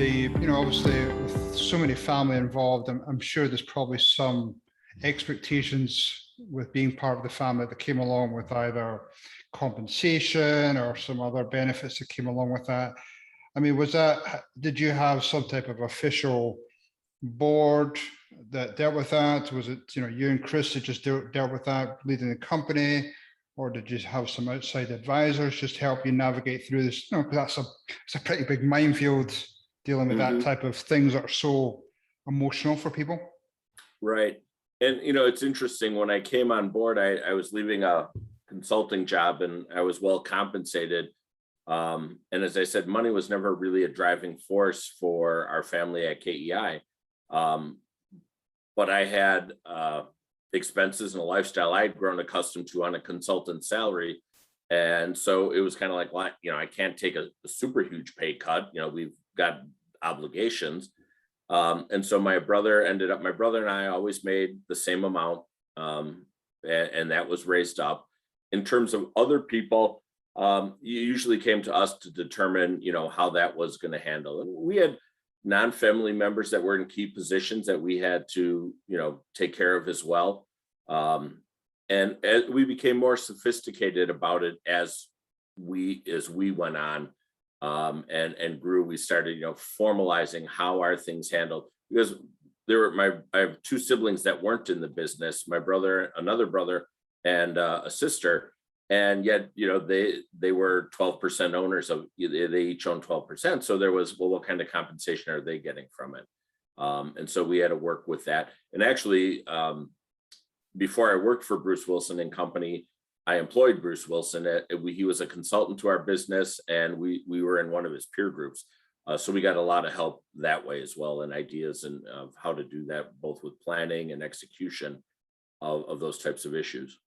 obviously with so many family involved, I'm sure there's probably some expectations with being part of the family that came along with either compensation or some other benefits that came along with that. I mean, did you have some type of official board that dealt with that? Was it, you and Chris that just dealt with that, leading the company? Or did you have some outside advisors just help you navigate through this? Because it's a pretty big minefield dealing with that type of things that are so emotional for people. Right. And, it's interesting. When I came on board, I was leaving a consulting job and I was well compensated. And as I said, money was never really a driving force for our family at KEI. But I had expenses and a lifestyle I'd grown accustomed to on a consultant salary. And so it was kind of like, well, I can't take a super huge pay cut. We've got obligations. And so my brother and I always made the same amount. And that was raised up. In terms of other people, you usually came to us to determine, how that was going to handle. And we had non-family members that were in key positions that we had to, take care of as well. And as we became more sophisticated about it as we went on, and grew, we started, formalizing how our things handled, because I have two siblings that weren't in the business, another brother and a sister. And yet, they were 12% owners they each own 12%. So there was, well, what kind of compensation are they getting from it? And so we had to work with that. And actually, before I worked for Bruce Wilson and Company, I employed Bruce Wilson. He was a consultant to our business, and we were in one of his peer groups. So we got a lot of help that way as well, and ideas of how to do that, both with planning and execution of those types of issues.